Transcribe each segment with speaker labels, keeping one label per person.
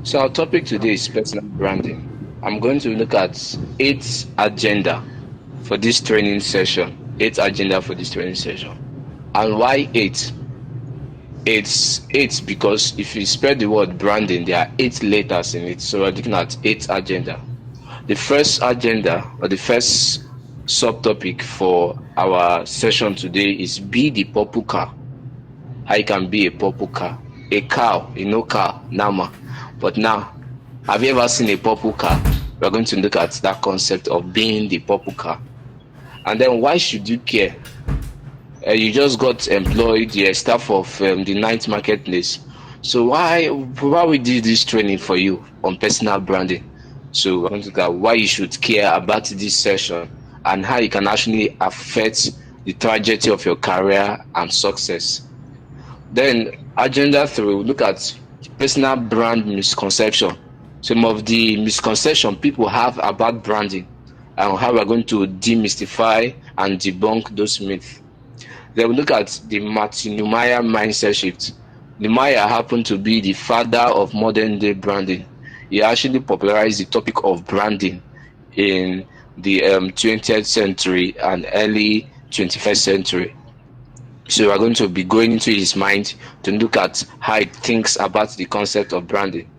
Speaker 1: So our topic today is personal branding. I'm going to look at eight agenda for this training session. Eight agenda for this training session. And why eight? It's eight because if you spread the word branding, there are eight letters in it. So we're looking at eight agenda. The first agenda or the first subtopic for our session today is be the purple car. How you can be a purple car. A cow, cow, Nama. But now, have you ever seen a purple car? We're going to look at that concept of being the purple car. And then why should you care? You just got employed, you're staff of the Ninth Marketplace. So why we did this training for you on personal branding? So we're going to look at why you should care about this session and how it can actually affect the trajectory of your career and success. Then agenda 3, we'll look at personal brand misconception. Some of the misconception people have about branding and how we're going to demystify and debunk those myths. Then we'll look at the Martin Neumeier mindset shift. Neumeier happened to be the father of modern day branding. He actually popularized the topic of branding in the 20th century and early 21st century. So we're going to be going into his mind to look at how he thinks about the concept of branding.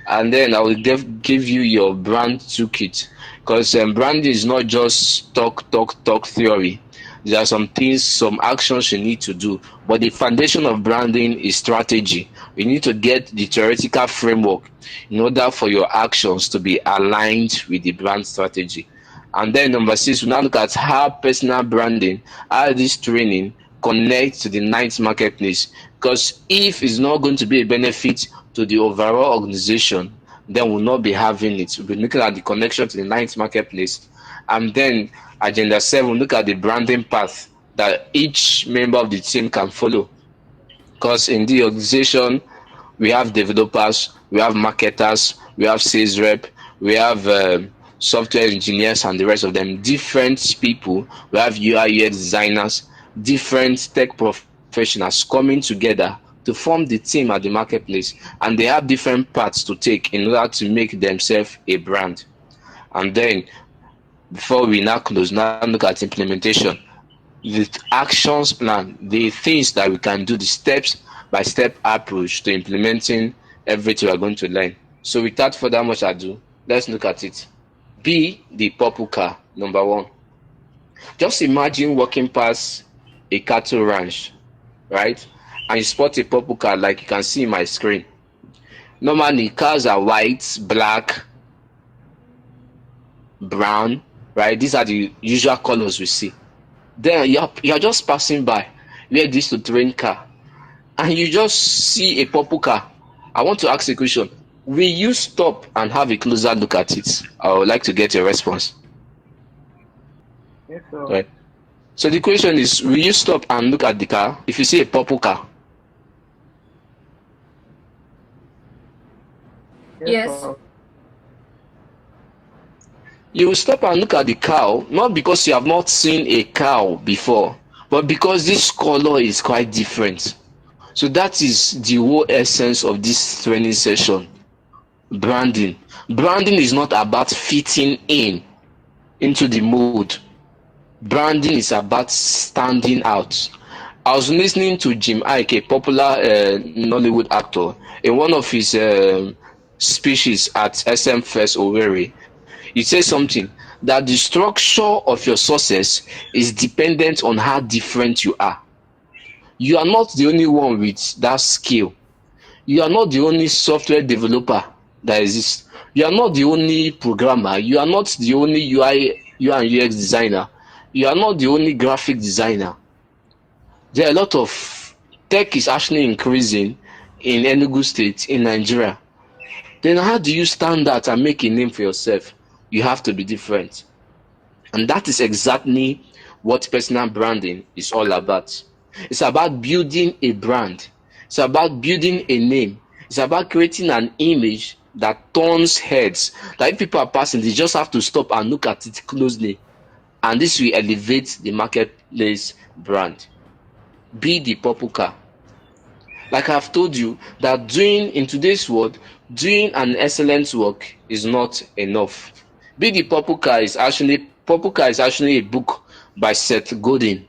Speaker 1: And then I will give you your brand toolkit, because branding is not just talk theory. There are some things, some actions you need to do, but the foundation of branding is strategy. You need to get the theoretical framework in order for your actions to be aligned with the brand strategy. And then number 6, we now look at how personal branding, how this training connects to the Ninth Marketplace. Because if it's not going to be a benefit to the overall organization, then we'll not be having it. We'll be looking at the connection to the Ninth Marketplace. And then agenda 7, look at the branding path that each member of the team can follow. Because in the organization, we have developers, we have marketers, we have sales rep, we have software engineers and the rest of them, different people. We have UI UX designers, different tech professionals coming together to form the team at the marketplace, and they have different paths to take in order to make themselves a brand. And then before we now close, now look at implementation, the actions plan, the things that we can do, the steps by step approach to implementing everything we are going to learn. So without further much ado, let's look at it. Be the purple car. Number 1, just imagine walking past a cattle ranch, right? And you spot a purple car like you can see in my screen. Normally cars are white, black, brown, right? These are the usual colors we see. Then you're just passing by where this to train car, and you just see a purple car. I want to ask a question. Will you stop and have a closer look at it? I would like to get your response.
Speaker 2: Yes, sir.
Speaker 1: Right. So the question is, will you stop and look at the car if you see a purple car?
Speaker 2: Yes,
Speaker 3: Yes.
Speaker 2: sir.
Speaker 1: You will stop and look at the cow, not because you have not seen a cow before, but because this color is quite different. So that is the whole essence of this training session. Branding. Branding is not about fitting into the mold. Branding is about standing out. I was listening to Jim Iyke, a popular Nollywood actor, in one of his speeches at SM First Owerri. He says something that the structure of your success is dependent on how different you are. You are not the only one with that skill. You are not the only software developer that exists. You are not the only programmer. You are not the only UI and UX designer. You are not the only graphic designer. There are a lot of tech is actually increasing in Enugu State in Nigeria. Then how do you stand out and make a name for yourself? You have to be different. And that is exactly what personal branding is all about. It's about building a brand. It's about building a name. It's about creating an image that turns heads. That if people are passing, they just have to stop and look at it closely. And this will elevate the marketplace brand. Be the purple car. Like I've told you, that doing in today's world, doing an excellent work is not enough. Be the Purple Car is actually a book by Seth Godin.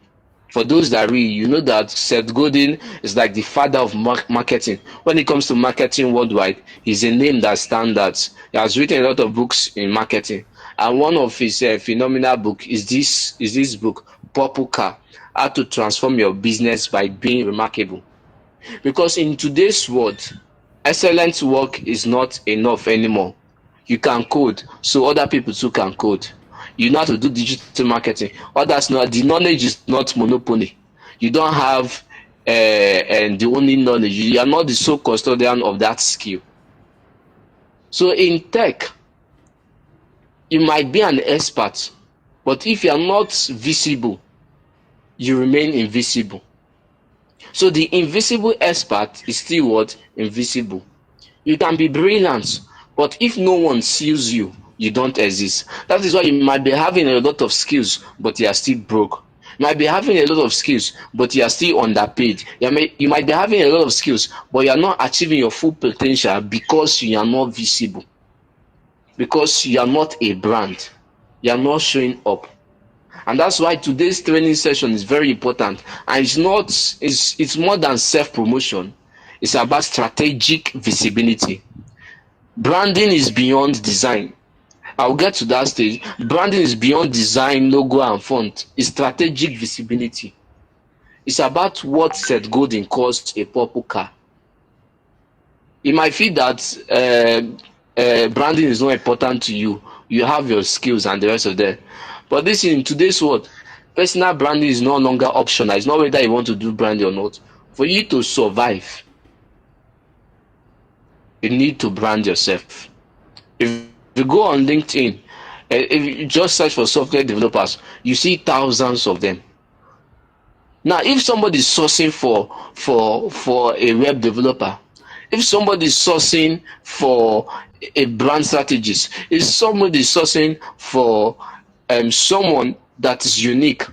Speaker 1: For those that read, you know that Seth Godin is like the father of marketing. When it comes to marketing worldwide, he's a name that stands out. He has written a lot of books in marketing, and one of his phenomenal book is this book, Purple Car: How to Transform Your Business by Being Remarkable. Because in today's world, excellent work is not enough anymore. You can code, so other people too can code. You know how to do digital marketing. Others know the knowledge is not monopoly. You don't have and the only knowledge. You are not the sole custodian of that skill. So in tech, you might be an expert, but if you are not visible, you remain invisible. So the invisible expert is still what? Invisible. You can be brilliant, but if no one sees you, you don't exist. That is why you might be having a lot of skills, but you are still broke. You might be having a lot of skills, but you are still underpaid. You might be having a lot of skills, but you are not achieving your full potential because you are not visible. Because you are not a brand. You are not showing up. And that's why today's training session is very important. And it's more than self-promotion. It's about strategic visibility. Branding is beyond design. I'll get to that stage. Branding is beyond design, logo, and font. It's strategic visibility. It's about what Seth Godin calls a purple car. You might feel that branding is not important to you. You have your skills and the rest of that. But this in today's world, personal branding is no longer optional. It's not whether you want to do branding or not. For you to survive, you need to brand yourself. If you go on LinkedIn, if you just search for software developers, you see thousands of them. Now, if somebody is sourcing for a web developer, if somebody is sourcing for a brand strategist, if somebody is sourcing for someone that is unique,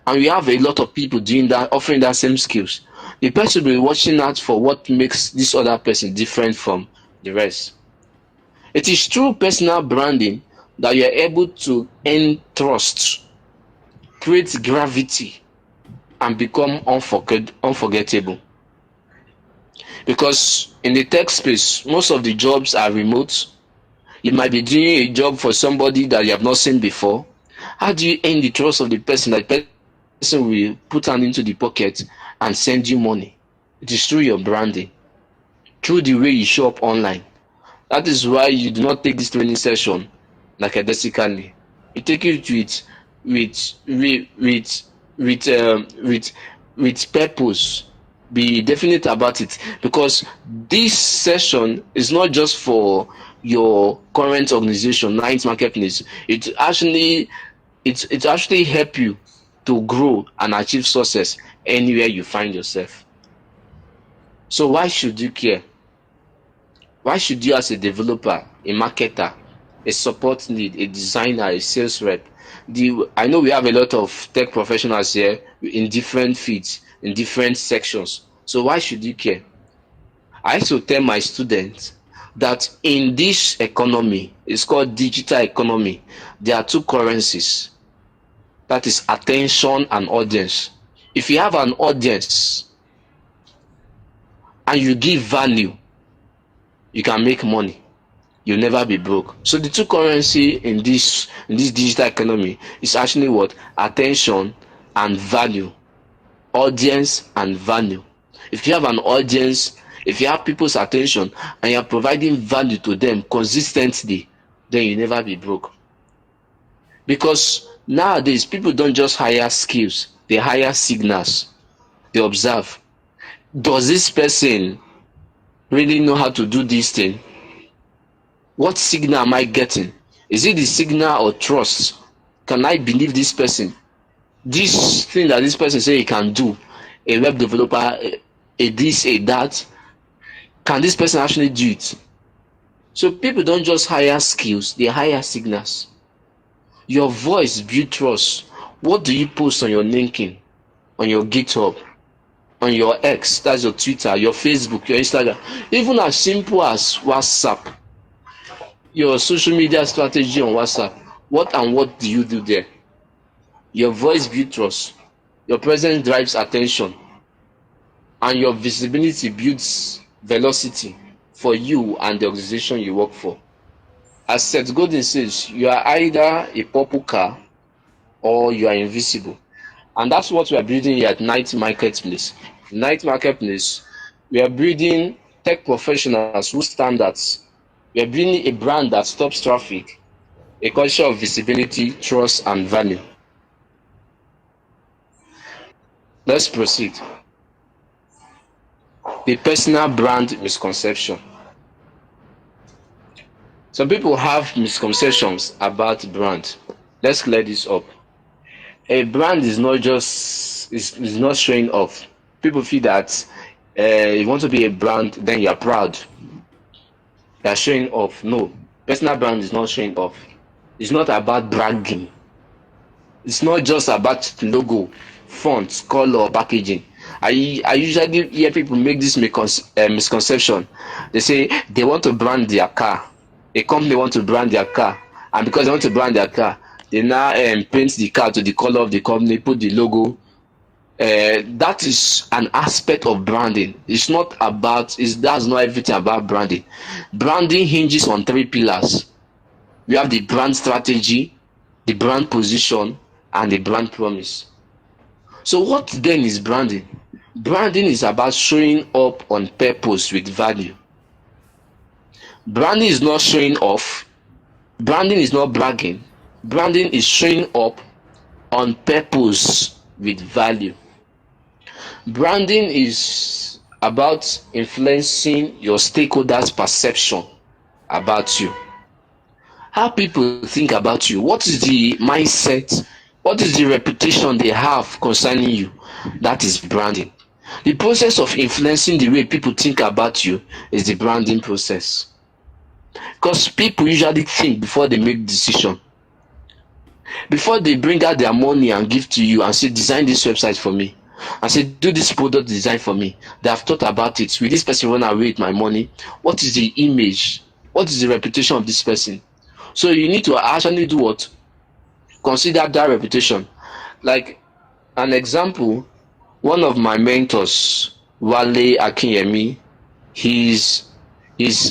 Speaker 1: and we have a lot of people doing that, offering that same skills, the person will be watching out for what makes this other person different from the rest. It is through personal branding that you are able to earn trust, create gravity, and become unforgettable. Because in the tech space, most of the jobs are remote. You might be doing a job for somebody that you have not seen before. How do you earn the trust of the person? That person will put hand into the pocket and send you money. It is through your branding, through the way you show up online. That is why you do not take this training session lackadaisically. You take it with purpose. Be definite about it, because this session is not just for your current organization, Ninth Marketplace. It actually help you to grow and achieve success anywhere you find yourself. So why should you care? Why should you, as a developer, a marketer, a support lead, a designer, a sales rep? I know we have a lot of tech professionals here in different fields, in different sections. So why should you care? I used to tell my students that in this economy, it's called digital economy, there are two currencies. That is attention and audience. If you have an audience and you give value, you can make money. You'll never be broke. So the two currency in this digital economy is actually what? Attention and value. Audience and value. If you have an audience, if you have people's attention and you're providing value to them consistently, then you'll never be broke. Because nowadays people don't just hire skills, they hire signals. They observe. Does this person really know how to do this thing? What signal am I getting? Is it the signal of trust? Can I believe this person? This thing that this person say he can do, a web developer, a this, a that, can this person actually do it? So people don't just hire skills, they hire signals. Your voice builds trust. What do you post on your LinkedIn, on your GitHub? on your X, that's your Twitter, your Facebook, your Instagram, even as simple as WhatsApp, your social media strategy on WhatsApp. What do you do there? Your voice builds trust, your presence drives attention, and your visibility builds velocity for you and the organization you work for. As Seth Godin says, you are either a purple car or you are invisible. And that's what we are building here at Night Marketplace. Night Marketplace, we are building tech professionals whose standards. We are building a brand that stops traffic, a culture of visibility, trust, and value. Let's proceed. The personal brand misconception. Some people have misconceptions about brand. Let's clear this up. A brand is not just is not showing off. People feel that you want to be a brand, then you are proud. You are showing off. No, personal brand is not showing off. It's not about bragging. It's not just about logo, font, color, packaging. I usually hear people make this misconception. They say they want to brand their car. A company want to brand their car, and because they want to brand their car, they now paint the car to the color of the company, put the logo. That is an aspect of branding. It's not about. That's not everything about branding. Branding hinges on three pillars. We have the brand strategy, the brand position, and the brand promise. So what then is branding? Branding is about showing up on purpose with value. Branding is not showing off. Branding is not bragging. Branding is showing up on purpose with value. Branding is about influencing your stakeholders' perception about you. How people think about you. What is the mindset? What is the reputation they have concerning you? That is branding. The process of influencing the way people think about you is the branding process. Because people usually think before they make decision. Before they bring out their money and give to you and say, design this website for me, and say, do this product design for me, they have thought about it. Will this person run away with my money? What is the image? What is the reputation of this person? So you need to actually do what? Consider that reputation. Like an example, one of my mentors, Wale Akinyemi, he's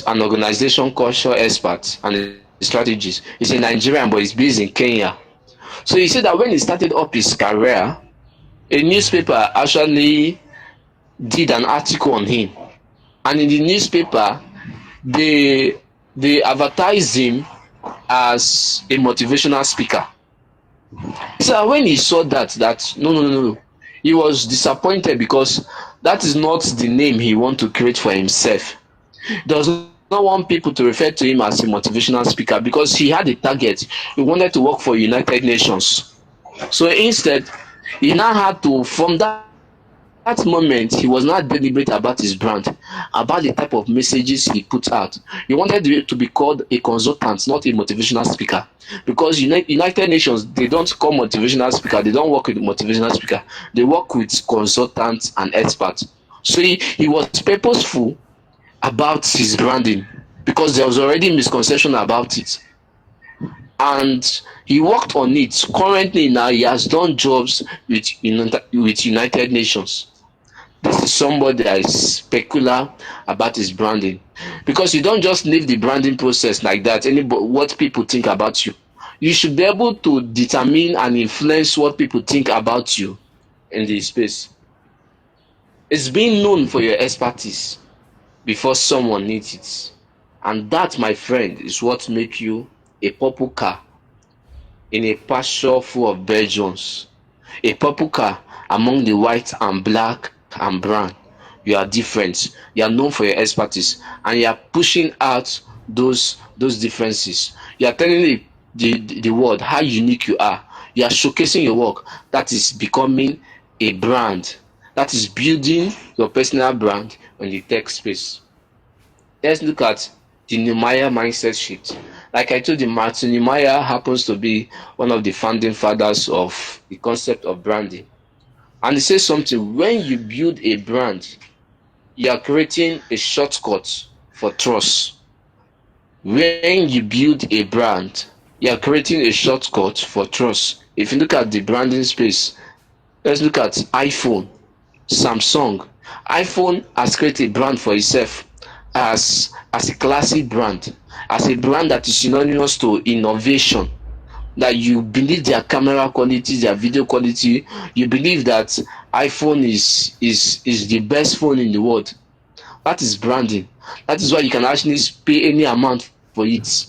Speaker 1: an organization culture expert and a strategist. He's a Nigerian, but he's based in Kenya. So he said that when he started up his career, a newspaper actually did an article on him, and in the newspaper they advertised him as a motivational speaker. So when he saw that no, he was disappointed because that is not the name he want to create for himself. He does not want people to refer to him as a motivational speaker because he had a target. He wanted to work for United Nations. So instead, he now had to, from that moment, he was not deliberate about his brand, about the type of messages he put out. He wanted to be called a consultant, not a motivational speaker, because United Nations, they don't call motivational speaker, they don't work with motivational speaker, they work with consultants and experts. So he was purposeful about his branding because there was already misconception about it, and he worked on it. Currently now he has done jobs with United Nations. This is somebody that is peculiar about his branding, because you don't just leave the branding process like that. What people think about you, you should be able to determine and influence what people think about you in the space. It's being known for your expertise before someone needs it, and that, my friend, is what makes you a purple car in a pasture full of Belgians, a purple car among the white and black and brown. You are different. You are known for your expertise, and you are pushing out those differences. You are telling the world how unique you are. You are showcasing your work. That is becoming a brand. That is building your personal brand in the tech space. Let's look at the Nehemiah mindset shift. Like I told you, Martin Nehemiah happens to be one of the founding fathers of the concept of branding. And it says something: when you build a brand, you are creating a shortcut for trust. When you build a brand, you are creating a shortcut for trust. If you look at the branding space, let's look at iPhone, Samsung. iPhone has created a brand for itself as a classic brand, as a brand that is synonymous to innovation. That you believe their camera quality, their video quality, you believe that iPhone is the best phone in the world. That is branding. That is why you can actually pay any amount for it.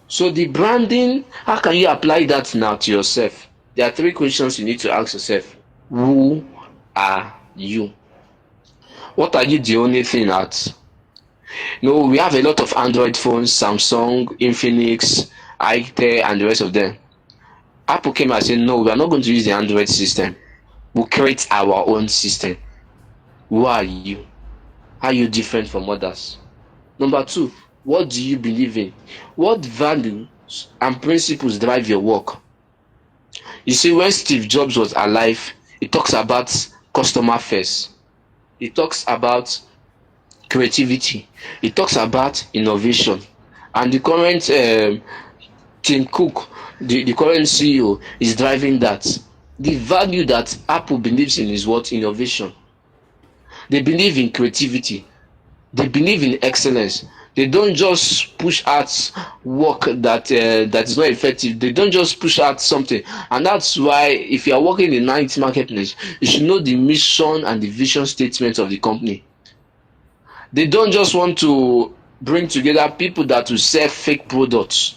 Speaker 1: So the branding, how can you apply that now to yourself? There are three questions you need to ask yourself. Who are you? What are you the only thing at? No, we have a lot of Android phones, Samsung, Infinix, itel, and the rest of them. Apple came and said, no, we are not going to use the Android system. We'll create our own system. Who are you? How are you different from others? Number two, what do you believe in? What values and principles drive your work? You see, when Steve Jobs was alive, he talks about customer first. He talks about creativity. He talks about innovation. And the current Tim Cook, the current CEO, is driving that. The value that Apple believes in is what? Innovation. They believe in creativity. They believe in excellence. They don't just push out work that is not effective. They don't just push out something. And that's why if you are working in the IT marketplace, you should know the mission and the vision statement of the company. They don't just want to bring together people that will sell fake products.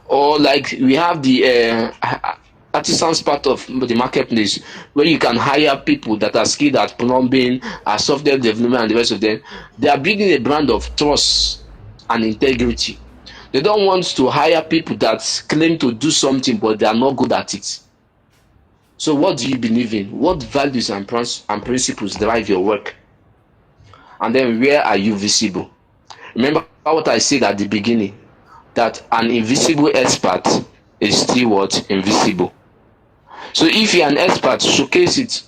Speaker 1: Or like we have the artisans part of the marketplace where you can hire people that are skilled at plumbing, at software development, and the rest of them. They are building a brand of trust and integrity. They don't want to hire people that claim to do something but they are not good at it. So what do you believe in? What values and principles drive your work? And then where are you visible? Remember what I said at the beginning, that an invisible expert is still what? Invisible. So if you're an expert, showcase it.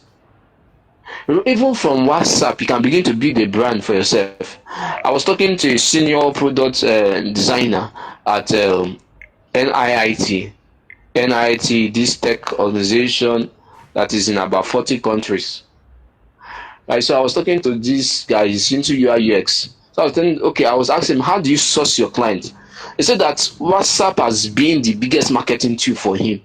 Speaker 1: Even from WhatsApp, you can begin to build a brand for yourself. I was talking to a senior product designer at NIIT. NIIT, this tech organization that is in about 40 countries. Right, so I was talking to this guy, he's into UI UX. So I was telling, okay, I was asking him, how do you source your clients? He said that WhatsApp has been the biggest marketing tool for him.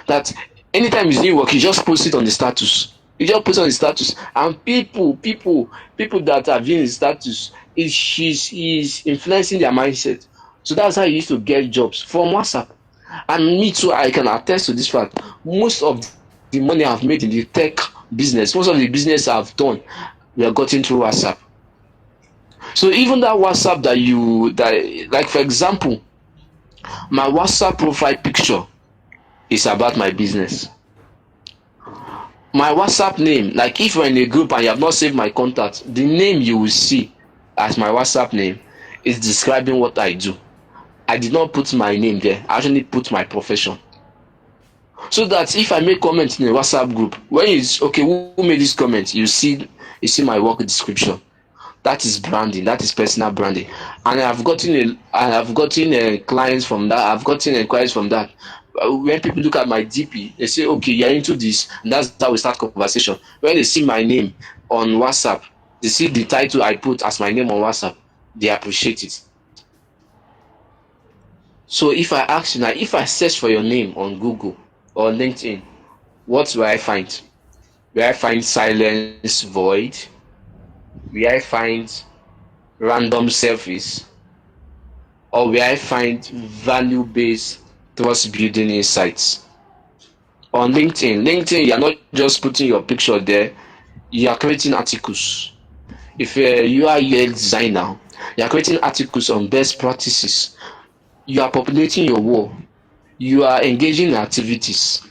Speaker 1: That anytime he's doing work, he just posts it on the status. He just puts it on the status, and people that are viewing his status, he's influencing their mindset. So that's how he used to get jobs from WhatsApp. And me too, I can attest to this fact. Most of the money I've made in the tech business, most of the business I've done, we are gotten through WhatsApp. So even that WhatsApp that like for example, my WhatsApp profile picture is about my business. My WhatsApp name, like if you're in a group and you have not saved my contact, the name you will see as my WhatsApp name is describing what I do. I did not put my name there. I actually put my profession. So that if I make comments in a WhatsApp group, when it's okay, who made this comment, you see my work description. That is branding. That is personal branding. And I've gotten clients from that. I've gotten inquiries from that. When people look at my DP, they say, okay, you're into this, and that's how we start conversation. When they see my name on WhatsApp, they see the title I put as my name on WhatsApp, they appreciate it. So if I ask you now, if I search for your name on Google or LinkedIn, what will I find? Will I find silence void? Will I find random selfies? Or will I find value-based trust building insights? On LinkedIn, you are not just putting your picture there, you are creating articles. If you are a designer, you are creating articles on best practices. You are populating your wall. You are engaging in activities.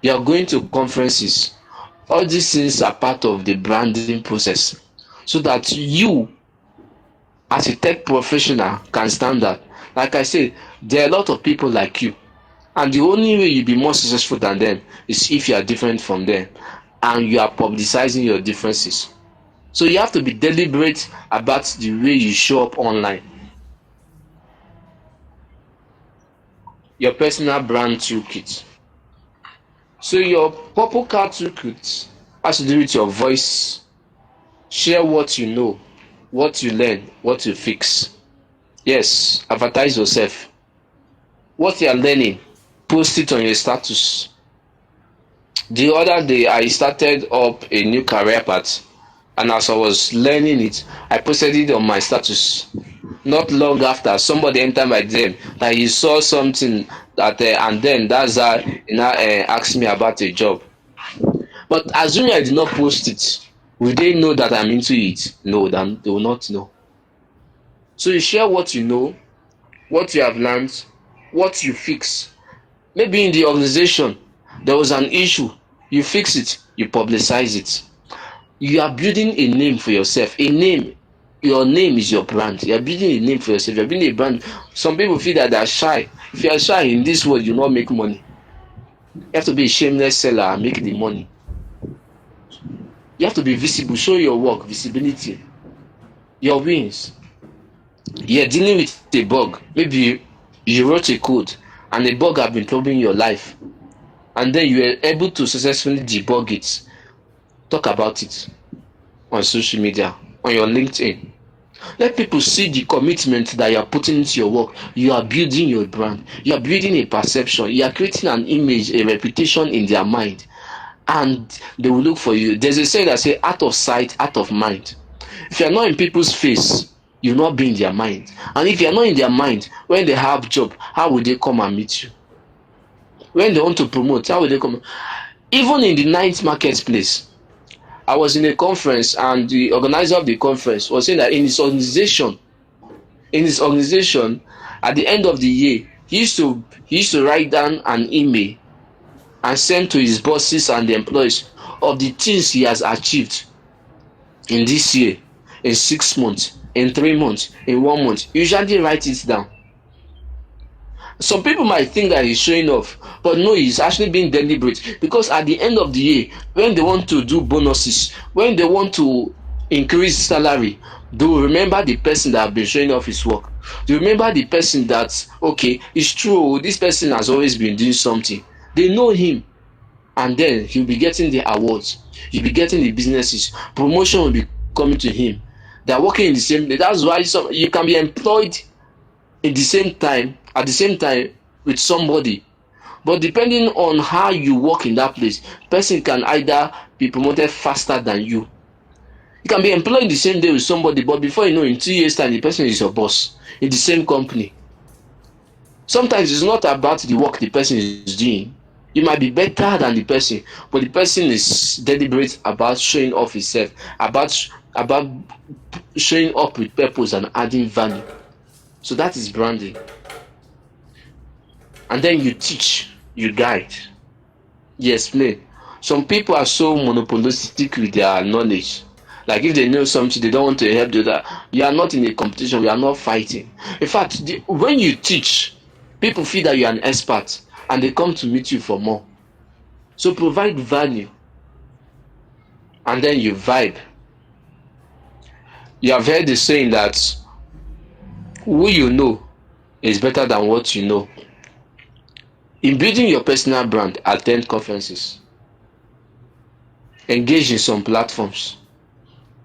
Speaker 1: You are going to conferences. All these things are part of the branding process, so that you, as a tech professional, can stand out. Like I said, there are a lot of people like you, And the only way you'll be more successful than them is if you are different from them and you are publicizing your differences. So you have to be deliberate about the way you show up online. Your personal brand toolkit. So your purple card toolkit has to do with your voice. Share what you know, what you learn, what you fix. Yes, advertise yourself. What you are learning, post it on your status. The other day I started up a new career path, and as I was learning it, I posted it on my status. Not long after, somebody entered my DM that he saw something that and then that's how he now asked me about a job. But assuming I did not post it, will they know that I'm into it? No, then they will not know. So you share what you know, what you have learned, what you fix. Maybe in the organization there was an issue, you fix it, you publicize it. You are building a name for yourself. A name, your name is your brand. You are building a name for yourself. You are building a brand. Some people feel that they are shy. If you are shy in this world, you will not make money. You have to be a shameless seller and make the money. You have to be visible. Show your work, visibility, your wins. You are dealing with a bug. Maybe you wrote a code and a bug has been troubling your life, and then you are able to successfully debug it. Talk about it on social media, on your LinkedIn. Let people see the commitment that you are putting into your work. You are building your brand. You are building a perception. You are creating an image, a reputation in their mind, and they will look for you. There's a saying that says, "Out of sight, out of mind." If you are not in people's face, you will not be in their mind. And if you are not in their mind, when they have job, how will they come and meet you? When they want to promote, how will they come? Even in the ninth marketplace, I was in a conference and the organizer of the conference was saying that in his organization, at the end of the year, he used to write down an email and send to his bosses and the employees of the things he has achieved in this year, in 6 months, in 3 months, in 1 month. Usually write it down. Some people might think that he's showing off, but no, he's actually being deliberate, because at the end of the year, when they want to do bonuses, when they want to increase salary, they will remember the person that has been showing off his work. They remember the person that, okay, it's true, this person has always been doing something. They know him, and then he'll be getting the awards, he'll be getting the businesses, promotion will be coming to him. They're working in the same place. That's why you can be employed at the same time with somebody, but depending on how you work in that place, person can either be promoted faster than you. You can be employed the same day with somebody, but before you know, in 2 years time, the person is your boss in the same company. Sometimes it's not about the work the person is doing. You might be better than the person, but the person is deliberate about showing off himself, about showing up with purpose and adding value. So that is branding. And then you teach, you guide, you explain. Some people are so monopolistic with their knowledge. Like if they know something, they don't want to help the other. You are not in a competition, we are not fighting. In fact, when you teach, people feel that you are an expert and they come to meet you for more. So provide value, and then you vibe. You have heard the saying that who you know is better than what you know. In building your personal brand, attend conferences, engage in some platforms.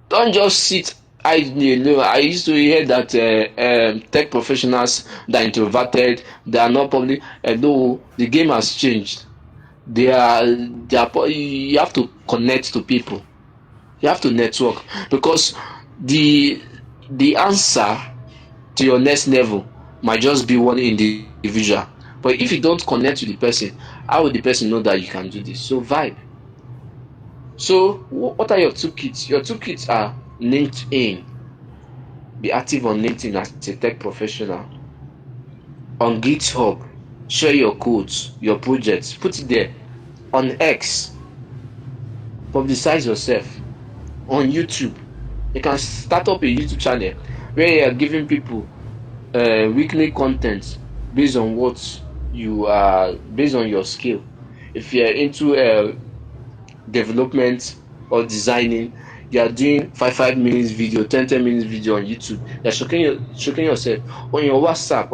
Speaker 1: Don't just sit idle. I used to hear that tech professionals that are introverted, they are not public. Though the game has changed, you have to connect to people. You have to network, because the answer to your next level might just be one individual. But if you don't connect with the person, how will the person know that you can do this? So vibe. So what are your toolkits? Your toolkits are LinkedIn. Be active on LinkedIn as a tech professional. On GitHub, share your codes, your projects, put it there. On X, publicize yourself. On YouTube, you can start up a YouTube channel where you are giving people weekly content based on what you are based on your skill. If you're into development or designing, you are doing 5 minutes video, 10 minutes video on YouTube. You're showing yourself on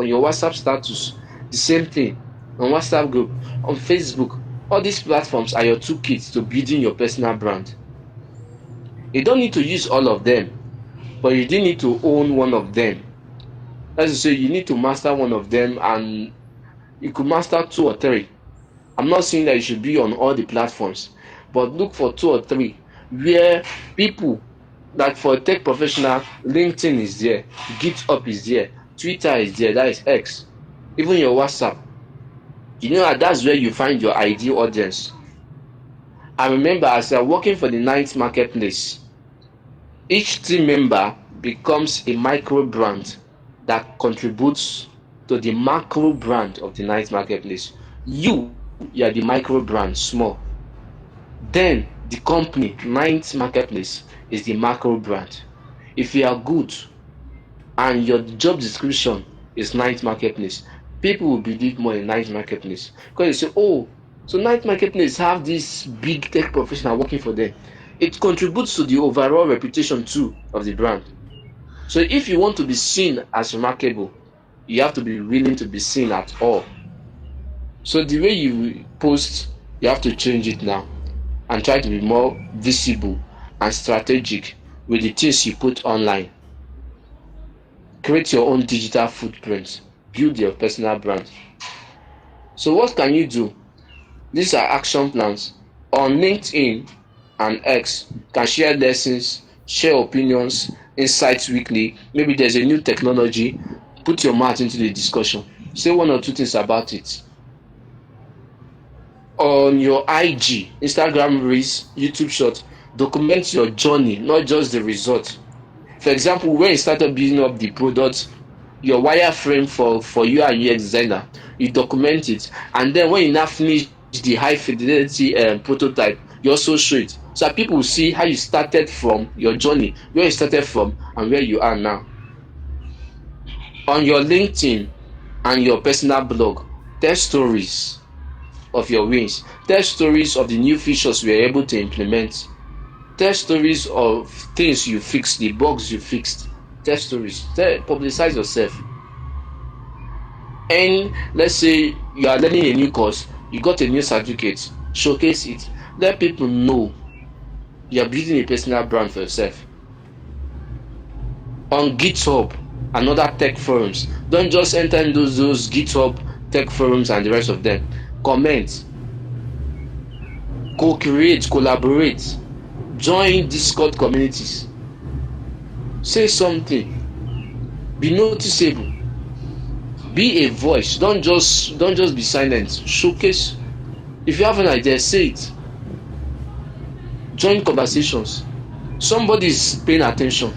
Speaker 1: your WhatsApp status, the same thing on WhatsApp group, on Facebook. All these platforms are your toolkits to building your personal brand. You don't need to use all of them, but you do need to own one of them. As you say, you need to master one of them, and you could master two or three. I'm not saying that you should be on all the platforms, but look for two or three where people, like for a tech professional, LinkedIn is there, GitHub is there, Twitter is there, that is X, even your WhatsApp. You know that's where you find your ideal audience. I remember as I'm working for the Ninth Marketplace, each team member becomes a micro brand that contributes to the macro brand of the Ninth Marketplace. You are the micro brand, small. Then the company, Ninth Marketplace, is the macro brand. If you are good and your job description is Ninth Marketplace, people will believe more in Ninth Marketplace because they say, oh, so Ninth Marketplace have this big tech professional working for them. It contributes to the overall reputation too of the brand. So if you want to be seen as remarkable, you have to be willing to be seen at all. So the way you post, you have to change it now and try to be more visible and strategic with the things you put online. Create your own digital footprint. Build your personal brand. So what can you do? These are action plans. On LinkedIn and X, you can share lessons, share opinions, insights weekly. Maybe there's a new technology, put your mouth into the discussion. Say one or two things about it. On your IG, Instagram Reels, YouTube Short, document your journey, not just the result. For example, when you started building up the product, your wireframe for you and UX designer, you document it, and then when you now finish the high fidelity prototype, you also show it, so that people will see how you started from, your journey, where you started from and where you are now. On your LinkedIn and your personal blog, tell stories of your wins, tell stories of the new features we are able to implement, tell stories of things you fixed, the bugs you fixed. Tell stories, publicize yourself. And let's say you are learning a new course, you got a new certificate, showcase it. Let people know you are building a personal brand for yourself. On GitHub and other tech forums, don't just enter in those GitHub tech forums and the rest of them. Comment, co-create, collaborate, join Discord communities. Say something, be noticeable, be a voice. Don't just be silent. Showcase. If you have an idea, say it. Join conversations. Somebody is paying attention.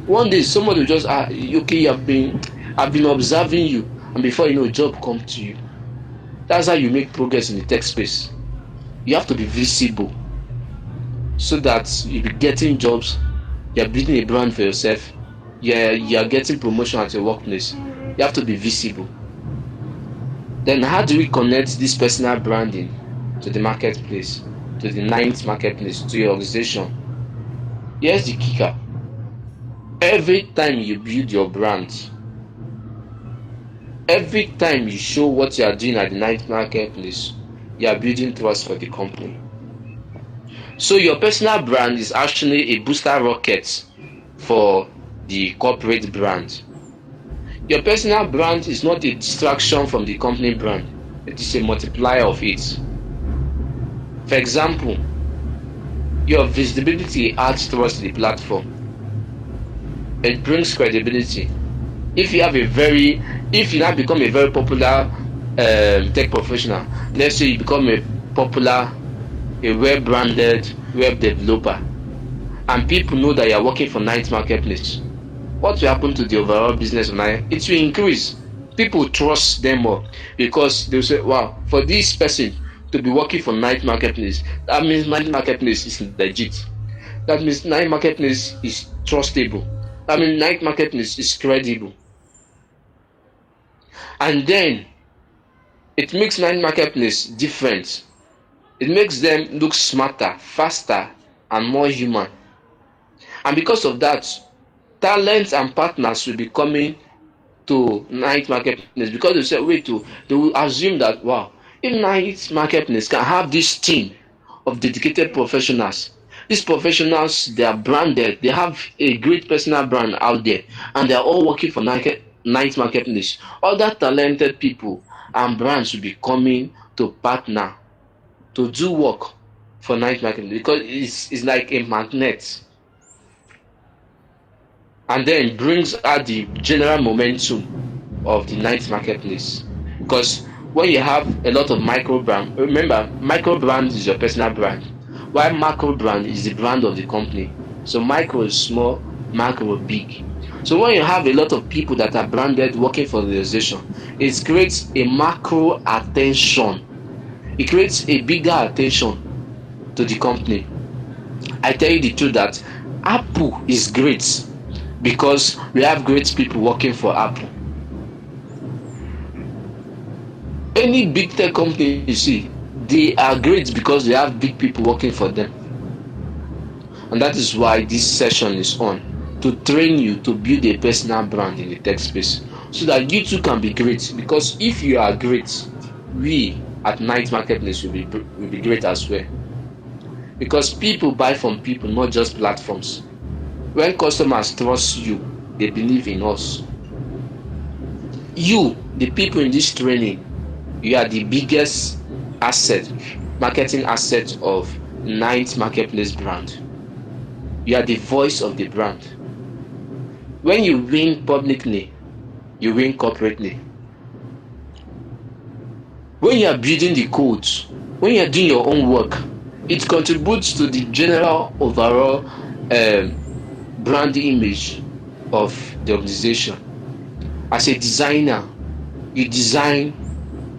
Speaker 1: One day somebody will just okay, I've been observing you, and before you know, a job comes to you. That's how you make progress in the tech space. You have to be visible so that you'll be getting jobs. You're building a brand for yourself. You're getting promotion at your workplace. You have to be visible. Then how do we connect this personal branding to the marketplace, to the Ninth Marketplace, to your organization? Here's the kicker. Every time you build your brand, every time you show what you are doing at the Ninth Marketplace, you are building trust for the company. So your personal brand is actually a booster rocket for the corporate brand. Your personal brand is not a distraction from the company brand. It is a multiplier of it. For example, your visibility adds trust to the platform. It brings credibility. If you now become a very popular tech professional, let's say you become a web branded web developer, and people know that you are working for Ninth Marketplace, what will happen to the overall business of Ninth? It will increase. People trust them more because they'll say, wow, for this person to be working for Ninth Marketplace, that means Ninth Marketplace is legit. That means Ninth Marketplace is trustable. That means Ninth Marketplace is credible. And then It makes Night Marketplace different. It makes them look smarter, faster, and more human. And because of that, talents and partners will be coming to Night Marketplace because they say, wait, they will assume that, wow, if Night Marketplace can have this team of dedicated professionals, these professionals, they are branded, they have a great personal brand out there, and they are all working for Night Marketplace. Other talented people and brands will be coming to partner to do work for Night Marketplace because it's like a magnet, and then brings out the general momentum of the Night Marketplace. Because when you have a lot of micro brand, remember, micro brand is your personal brand, while macro brand is the brand of the company. So micro is small, macro big. So when you have a lot of people that are branded working for the organization, it creates a macro attention. It creates a bigger attention to the company. I tell you the truth that Apple is great because we have great people working for Apple. Any big tech company you see, they are great because they have big people working for them. And that is why this session is on, to train you to build a personal brand in the tech space so that you too can be great. Because if you are great, we at Night Marketplace will be great as well. Because people buy from people, not just platforms. When customers trust you, they believe in us. You, the people in this training, you are the biggest asset, marketing asset of Night Marketplace brand. You are the voice of the brand. When you win publicly, you win corporately. When you are building the codes, when you are doing your own work, it contributes to the general overall brand image of the organization. As a designer, you design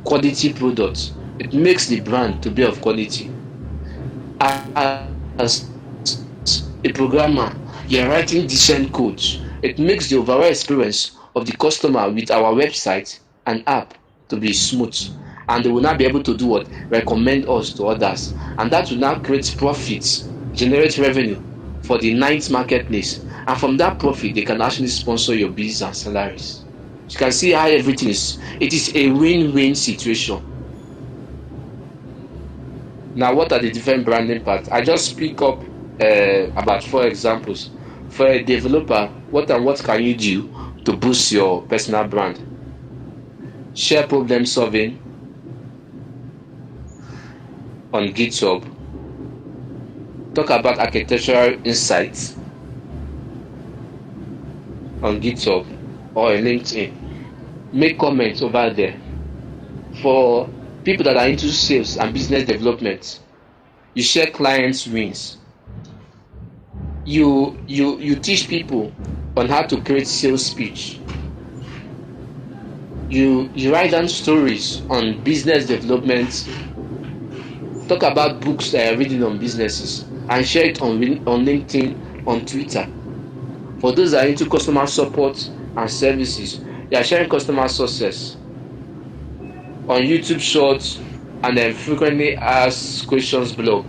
Speaker 1: quality products. It makes the brand to be of quality. As a programmer, you're writing decent codes. It makes the overall experience of the customer with our website and app to be smooth, and they will now be able to do what? Recommend us to others, and that will now create profits, generate revenue for the Night Marketplace, and from that profit they can actually sponsor your business and salaries. You can see how everything is. It is a win-win situation. Now, what are the different branding parts? I just pick up about 4 examples. For a developer, what and what can you do to boost your personal brand? Share problem solving on GitHub. Talk about architectural insights on GitHub or on LinkedIn. Make comments over there. For people that are into sales and business development, you share clients' wins. You teach people on how to create sales speech. You write down stories on business development. Talk about books that you're reading on businesses and share it on LinkedIn, on Twitter. For those that are into customer support and services, you are sharing customer success on YouTube Shorts and then frequently asked questions blog.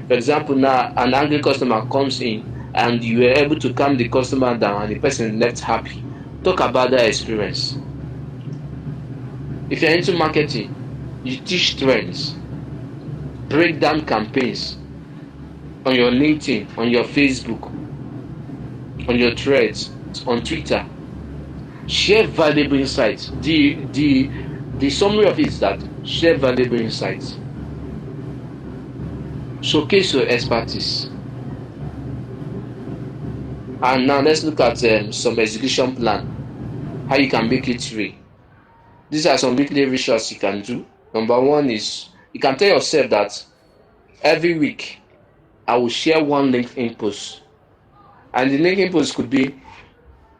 Speaker 1: For example, now an angry customer comes in and you were able to calm the customer down and the person left happy. Talk about that experience. If you're into marketing, you teach trends, break down campaigns on your LinkedIn, on your Facebook, on your threads, on Twitter. Share valuable insights. The summary of it is that share valuable insights. Showcase your expertise. And now let's look at some execution plan, how you can make it real. These are some weekly rituals you can do. Number 1 is you can tell yourself that every week I will share one LinkedIn post, and the LinkedIn post could be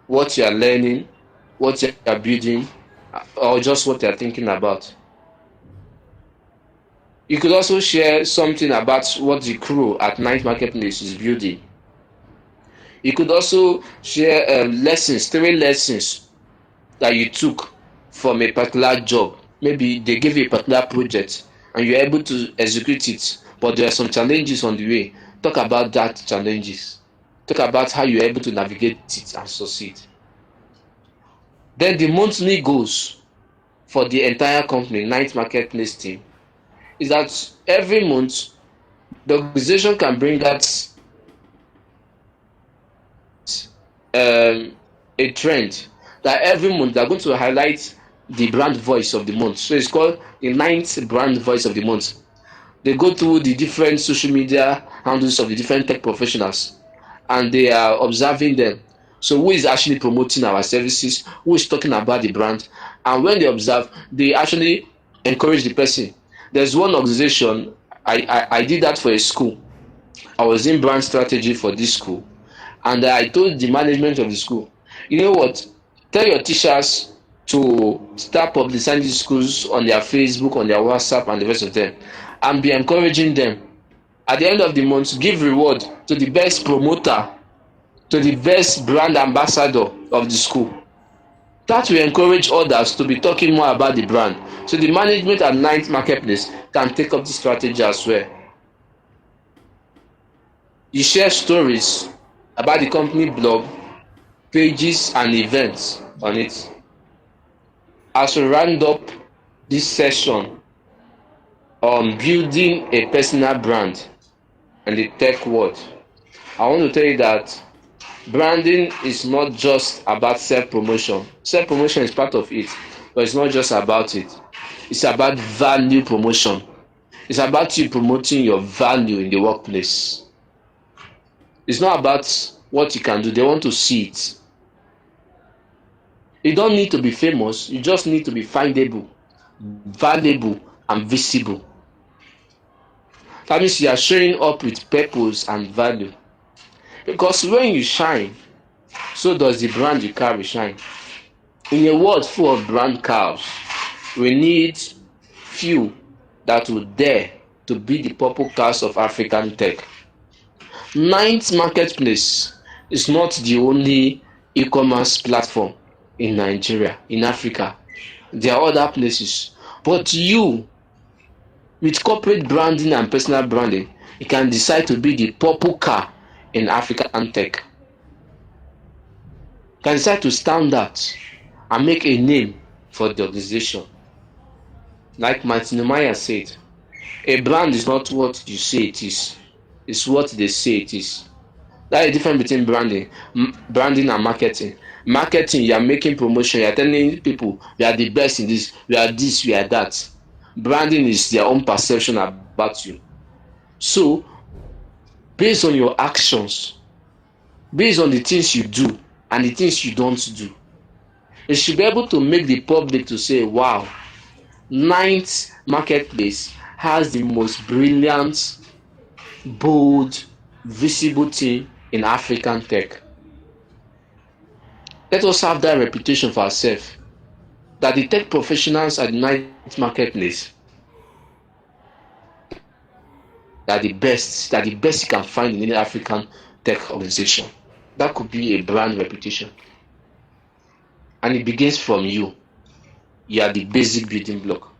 Speaker 1: what you are learning, what you are building, or just what you are thinking about. You could also share something about what the crew at Night Marketplace is building. You could also share lessons, 3 lessons that you took from a particular job maybe they give you a particular project and you're able to execute it, but there are some challenges on the way. Talk about that challenges. Talk about how you're able to navigate it and succeed. Then the monthly goals for the entire company, Ninth Marketplace team, is that every month the organization can bring out a trend that every month they're going to highlight the brand voice of the month. So it's called the ninth brand voice of the month. They go through the different social media handles of the different tech professionals and they are observing them. So who is actually promoting our services, who is talking about the brand, and when they observe, they actually encourage the person. There's one organization, I did that for a school. I was in brand strategy for this school, and I told the management of the school, you know what, tell your teachers to start publicizing these schools on their Facebook, on their WhatsApp, and the rest of them, and be encouraging them. At the end of the month, give reward to the best promoter, to the best brand ambassador of the school. That will encourage others to be talking more about the brand. So the management at Ninth Marketplace can take up the strategy as well. You share stories about the company blog, pages, and events on it. As we round up this session on building a personal brand in the tech world, I want to tell you that branding is not just about self-promotion. Self-promotion is part of it, but it's not just about it. It's about value promotion. It's about you promoting your value in the workplace. It's not about what you can do. They want to see it. You don't need to be famous. You just need to be findable, valuable, and visible. That means you are showing up with purpose and value. Because when you shine, so does the brand you carry shine. In a world full of brand cows, we need few that will dare to be the purple cows of African tech. Ninth Marketplace is not the only e-commerce platform in Nigeria, in Africa. There are other places. But you, with corporate branding and personal branding, you can decide to be the purple car in African tech. You can decide to stand out and make a name for the organization. Like Martin Meyer said, a brand is not what you say it is, it's what they say it is. That's the difference between branding and marketing. Marketing, you are making promotion, you are telling people we are the best in this, we are this, we are that. Branding is their own perception about you. So, based on your actions, based on the things you do and the things you don't do, you should be able to make the public to say, wow, Ninth Marketplace has the most brilliant, bold, visible team in African tech. Let us have that reputation for ourselves, that the tech professionals at the Ninth Marketplace are the best you can find in any African tech organization. That could be a brand reputation. And it begins from you. You are the basic building block.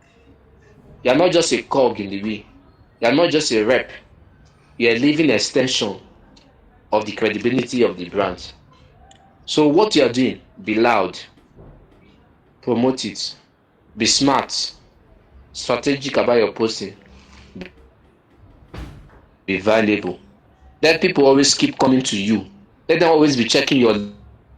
Speaker 1: You are not just a cog in the wheel. You are not just a rep. You are a living extension of the credibility of the brand. So what you are doing, be loud, promote it, be smart, strategic about your posting, be valuable. Let people always keep coming to you. Let them always be checking your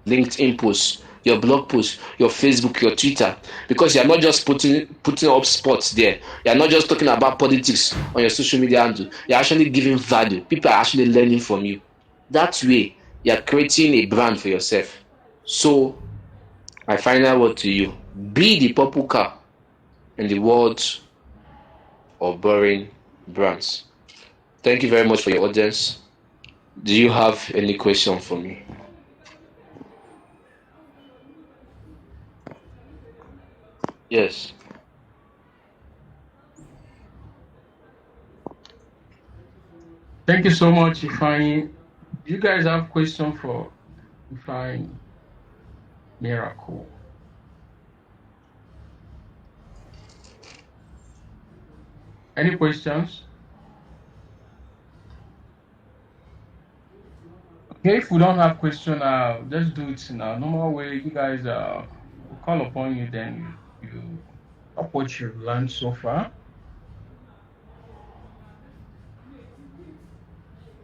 Speaker 1: LinkedIn posts, your blog posts, your Facebook, your Twitter, because you're not just putting up spots there. You're not just talking about politics on your social media handle. You're actually giving value. People are actually learning from you. That way, you're creating a brand for yourself. So, my final word to you, be the purple car in the world of boring brands. Thank you very much for your audience. Do you have any question for me? Yes.
Speaker 2: Thank you so much, Ifeanyi. Do you guys have question for Ifeanyi Miracle? Any questions? Okay, if we don't have question, let's do it in a normal way. You guys will call upon you, then you up what you've learned so far.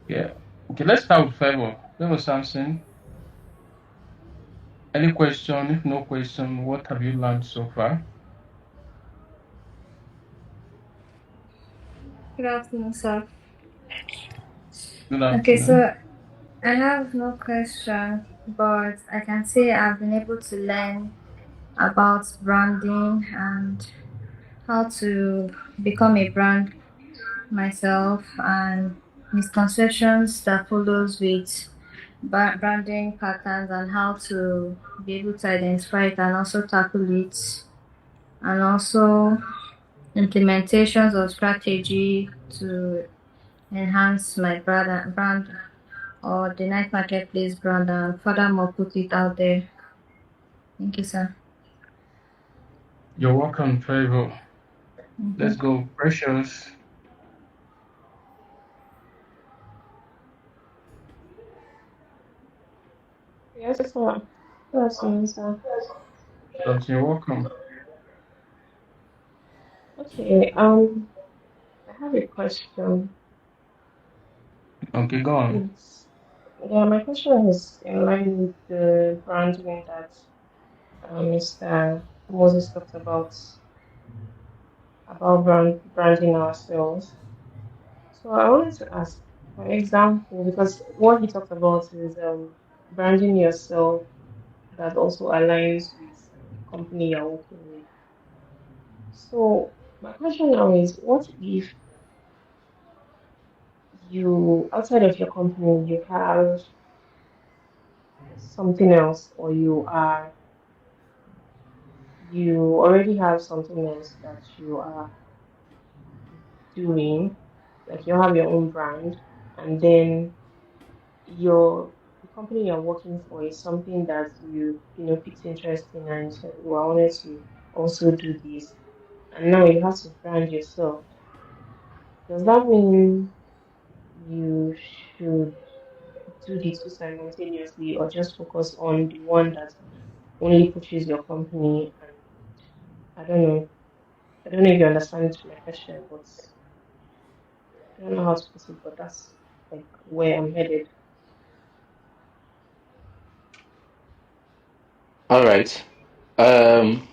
Speaker 2: Yeah. Okay, let's start with Favor. Favor Samson. Any question? If no question, what have you learned so far?
Speaker 3: Good afternoon, sir.
Speaker 2: Good
Speaker 3: Okay,
Speaker 2: afternoon.
Speaker 3: so I have no question, but I can say I've been able to learn about branding and how to become a brand myself and misconceptions that follows with branding patterns and how to be able to identify it and also tackle it, and also implementations of strategy to enhance my brand or the night marketplace brand and furthermore put it out there. Thank you, sir.
Speaker 2: You're welcome, Favor. Let's
Speaker 3: Mhm.
Speaker 2: go, Precious.
Speaker 4: Yes, sir. That's sir.
Speaker 2: You're welcome.
Speaker 4: Okay, I have a question.
Speaker 2: Okay, go on.
Speaker 4: It's yeah, my question is in line with the branding that Mr. Moses talked about branding ourselves. So I wanted to ask, for example, because what he talked about is branding yourself that also aligns with the company you're working with. So my question now is, what if you outside of your company you have something else, or you already have something else that you are doing, like you have your own brand, and then the company you're working for is something that you picked interest in, and you said, oh, I wanted to also do this, and now you have to brand yourself. Does that mean you should do the two simultaneously, or just focus on the one that only pushes your company? And I don't know. I don't know if you understand my question, but I don't know how to put it, but that's like where I'm headed.
Speaker 1: All right. Um,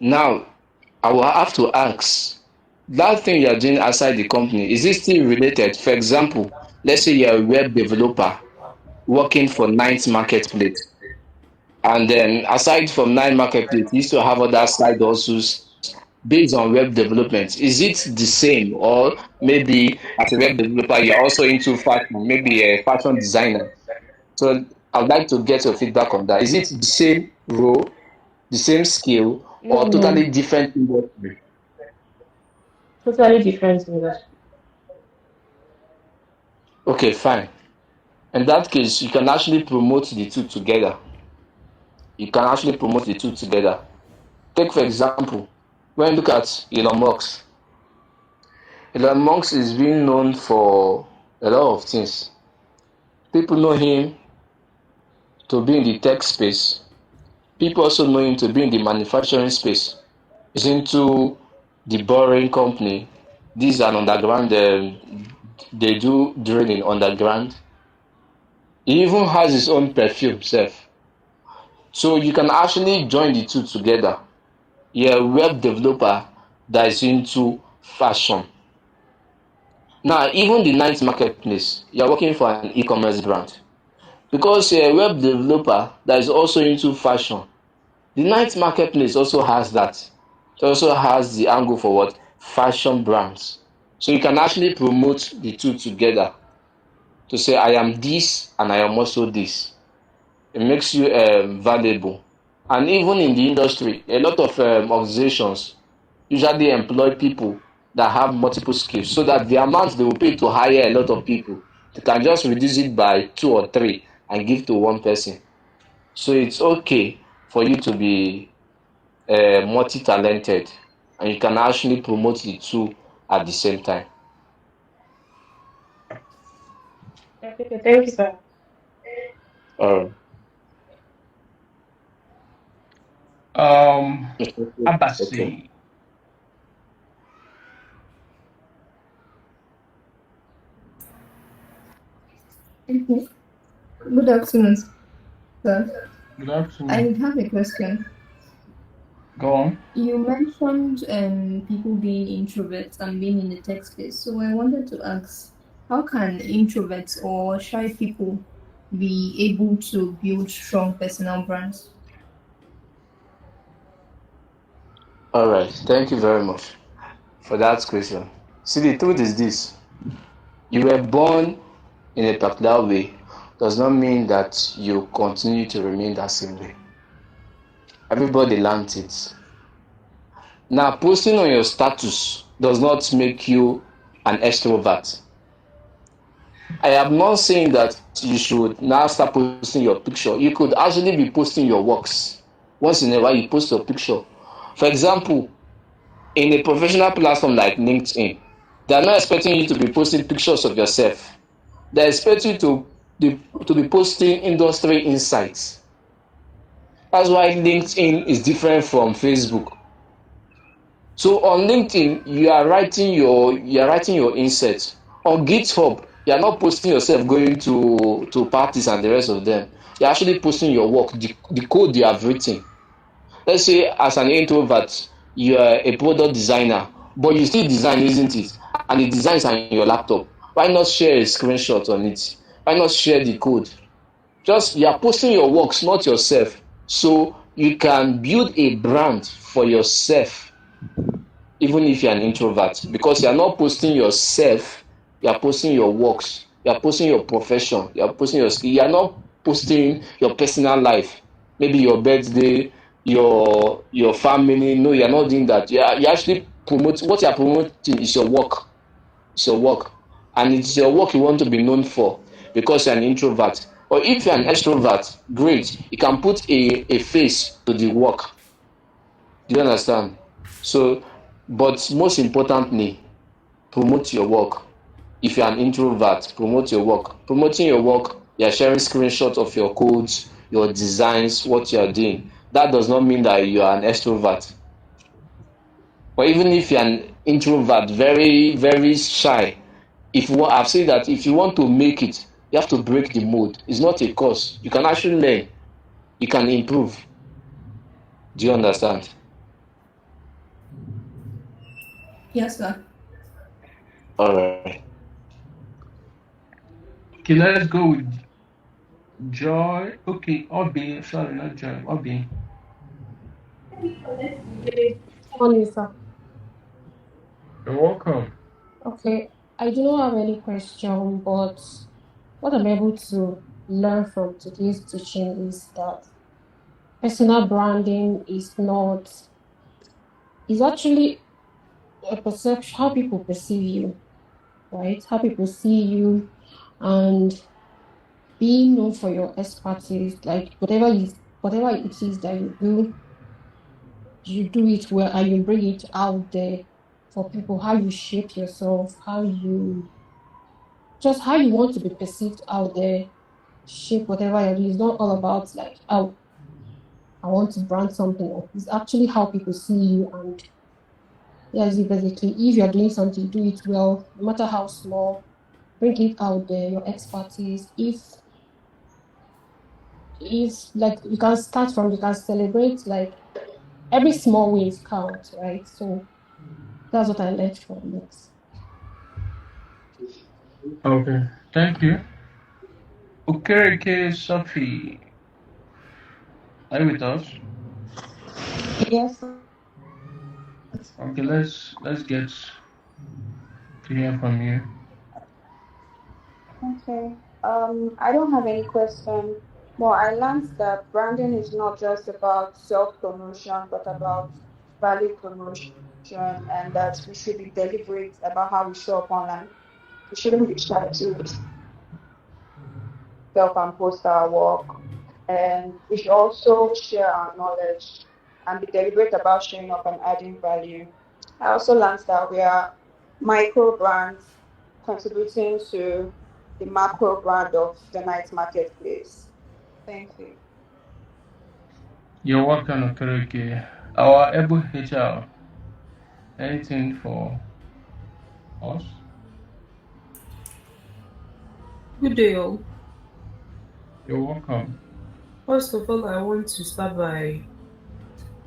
Speaker 1: Now, I will have to ask, that thing you are doing outside the company, is it still related? For example, let's say you're a web developer working for Ninth Marketplace, and then aside from Nine Marketplace, you used to have other side hustles based on web development. Is it the same, or maybe as a web developer, you're also into fashion, maybe a fashion designer? So I'd like to get your feedback on that. Is it the same role, the same skill,
Speaker 4: No,
Speaker 1: or
Speaker 4: no,
Speaker 1: totally different industry?
Speaker 4: totally different industry.
Speaker 1: Okay, fine. In that case, you can actually promote the two together. You can actually promote the two together. Take for example, when you look at Elon Musk. Elon Musk is being known for a lot of things. People know him to be in the tech space. People also know him to be in the manufacturing space. He's into the boring company. These are underground. They do drilling underground. He even has his own perfume self. So you can actually join the two together. You're a web developer that is into fashion. Now, even the Night Marketplace, you're working for an e-commerce brand. Because you're a web developer that is also into fashion, the Night Marketplace also has that. It also has the angle for what? Fashion brands. So you can actually promote the two together to say, I am this and I am also this. It makes you valuable. And even in the industry, a lot of organizations usually employ people that have multiple skills so that the amount they will pay to hire a lot of people, they can just reduce it by two or three and give to one person. So it's okay for you to be multi-talented. and you can actually promote the two at the same time.
Speaker 4: Okay, thank you, sir.
Speaker 1: All
Speaker 2: Um,
Speaker 1: right. Okay.
Speaker 2: Abasi.
Speaker 3: Okay. Good afternoon, sir.
Speaker 2: Good
Speaker 3: I
Speaker 2: afternoon.
Speaker 3: have a question.
Speaker 2: Go on.
Speaker 3: You mentioned people being introverts and being in the tech space. So I wanted to ask, how can introverts or shy people be able to build strong personal brands?
Speaker 1: All right. Thank you very much for that question. See, the truth is this: you were born in a particular way does not mean that you continue to remain that same way. Everybody learns it. Now, posting on your status does not make you an extrovert. I am not saying that you should now start posting your picture. You could actually be posting your works. Once in a while, you post your picture. For example, in a professional platform like LinkedIn, they are not expecting you to be posting pictures of yourself. They expect you to be posting industry insights. That's why LinkedIn is different from Facebook. So on LinkedIn, you are writing your insights. On GitHub, you are not posting yourself going to parties and the rest of them. You're actually posting your work, the code you have written. Let's say as an introvert, you are a product designer, but you still design, isn't it? And the design is on your laptop. Why not share a screenshot on it? Why not share the code? Just you are posting your works, not yourself. So you can build a brand for yourself even if you're an introvert, because you're not posting yourself, you're posting your works, you're posting your profession, you're posting your skill, you're not posting your personal life, maybe your birthday, your family. No, you're not doing that. You actually promote what you're promoting is your work. It's your work. And it's your work you want to be known for because you're an introvert. Or if you're an extrovert, great. You can put a face to the work. Do you understand? So, but most importantly, promote your work. If you're an introvert, promote your work. Promoting your work, you're sharing screenshots of your codes, your designs, what you're doing. That does not mean that you are an extrovert. Or even if you're an introvert, very, very shy, if you I've said that if you want to make it, you have to break the mold. It's not a course. You can actually learn. You can improve. Do you understand?
Speaker 3: Yes, sir.
Speaker 1: All right.
Speaker 2: Okay, let's go with Joy. Okay, Obi. Sorry, not Joy. Obi.
Speaker 5: Morning, sir.
Speaker 2: You're welcome.
Speaker 5: Okay, I do not have any question, but what I'm able to learn from today's teaching is that personal branding is actually a perception, how people perceive you, right? How people see you and being known for your expertise, like whatever it is that you do it well and you bring it out there for people, how you shape yourself, how you want to be perceived out there, shape whatever it is. It's not all about like, oh, I want to brand something up. It's actually how people see you. And yes, basically, if you're doing something, do it well, no matter how small, bring it out there, your expertise. If like you can celebrate like every small wins count, right? So that's what I learned from this.
Speaker 2: Okay, thank you. Okereke Sophie. Are you with us?
Speaker 6: Yes.
Speaker 2: Okay, let's get to hear from you.
Speaker 6: Okay. I don't have any question. Well, I learned that branding is not just about self-promotion, but about value promotion, and that we should be deliberate about how we show up online. We shouldn't be shy to self and post our work, and we should also share our knowledge and be deliberate about showing up and adding value. I also learned that we are micro brands contributing to the macro brand of the night marketplace. Thank you.
Speaker 2: You're welcome, Okereke. Our Able HR, anything for us?
Speaker 7: Good day, all.
Speaker 2: You're welcome.
Speaker 7: First of all, I want to start by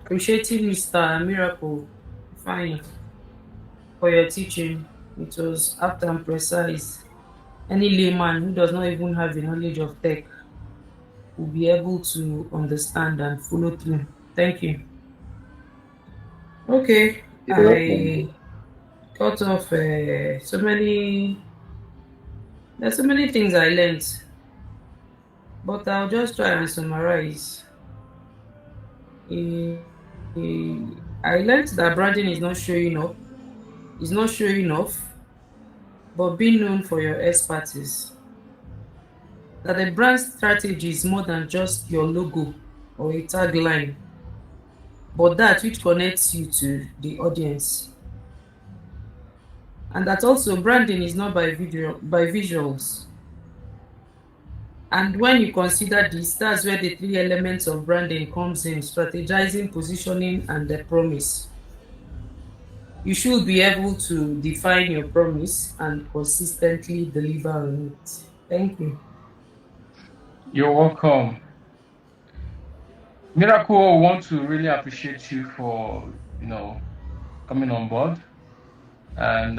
Speaker 7: appreciating Mr. Miracle Fine for your teaching. It was apt and precise. Any layman who does not even have the knowledge of tech will be able to understand and follow through. Thank you. Okay,
Speaker 1: You're welcome.
Speaker 7: I thought of there's so many things I learned, but I'll just try and summarize. Eh, I learned that branding is not showing up, is not showing off, but being known for your expertise. That the brand strategy is more than just your logo or a tagline, but that which connects you to the audience. And that also branding is not by visuals. And when you consider this, that's where the three elements of branding comes in: strategizing, positioning, and the promise. You should be able to define your promise and consistently deliver on it. Thank you.
Speaker 2: You're welcome. Miracle, I want to really appreciate you for coming on board. And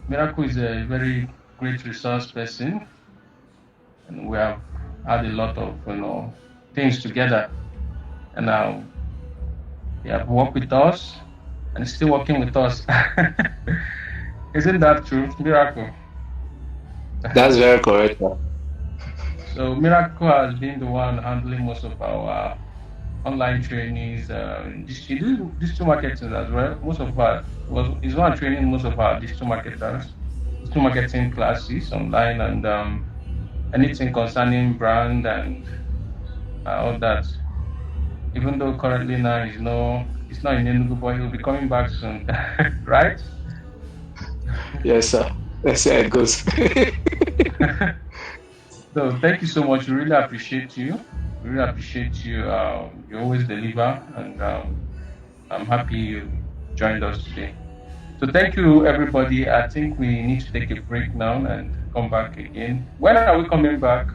Speaker 2: Miracle is a very great resource person, and we have had a lot of things together. And now you have worked with us and still working with us. Isn't that true, Miracle?
Speaker 1: That's very correct, sir.
Speaker 2: So Miracle has been the one handling most of our online trainings, digital marketing as well. Most of our is one training most of our digital marketers, digital marketing classes online, and anything concerning brand and all that. Even though currently now he's not in Enugu, but he'll be coming back soon, right?
Speaker 1: Yes, sir. Let's see how it goes.
Speaker 2: So thank you so much. We really appreciate you. We really appreciate you. You always deliver, and I'm happy you joined us today. So thank you, everybody. I think we need to take a break now and come back again. When are we coming back?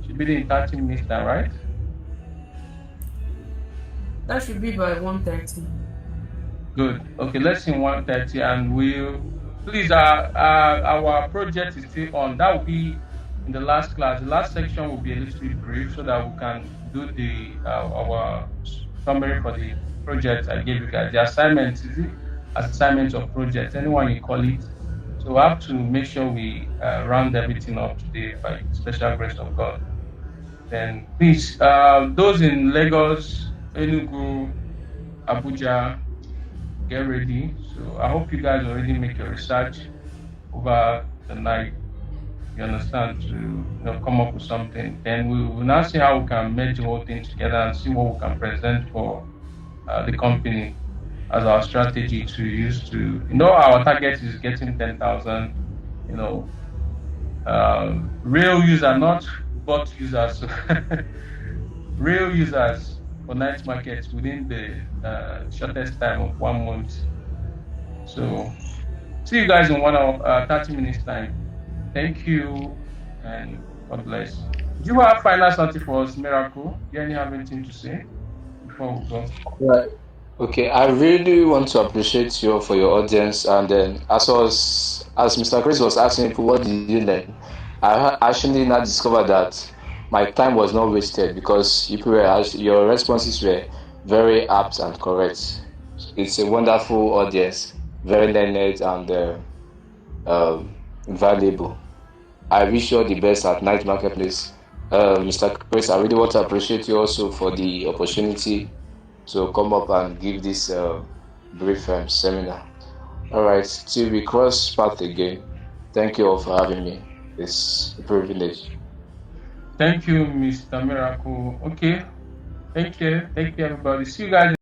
Speaker 2: Should be in 30 minutes time, right?
Speaker 7: That should be by 1:30.
Speaker 2: Good. Okay, let's see 1:30, and we'll please. Our project is still on. That will be in the last class. The last section will be a little bit brief so that we can do our summary for the project I gave you guys. The assignment is it? Assignment of project, anyone you call it. So we have to make sure we round everything up today by special grace of God. Then please, those in Lagos, Enugu, Abuja, get ready. So I hope you guys already make your research over the night. You understand, to come up with something. Then we will now see how we can merge the whole thing together and see what we can present for the company as our strategy to use to, our target is getting 10,000, real user, not bot users, real users for night markets within the shortest time of 1 month. So see you guys in 30 minutes time. Thank you and God bless. Do you have final something for us, Miracle? Do you have anything to say before we go?
Speaker 1: Right. Okay, I really want to appreciate you for your audience. And then, as Mr. Chris was asking, what did you learn? I actually now discovered that my time was not wasted because your responses were very apt and correct. It's a wonderful audience, very learned and valuable. I wish you all the best at Night Marketplace. Mr. Chris, I really want to appreciate you also for the opportunity to come up and give this brief seminar. All right, till we cross path again, thank you all for having me. It's a privilege.
Speaker 2: Thank you, Mr. Miracle. Okay, thank you, everybody. See you guys.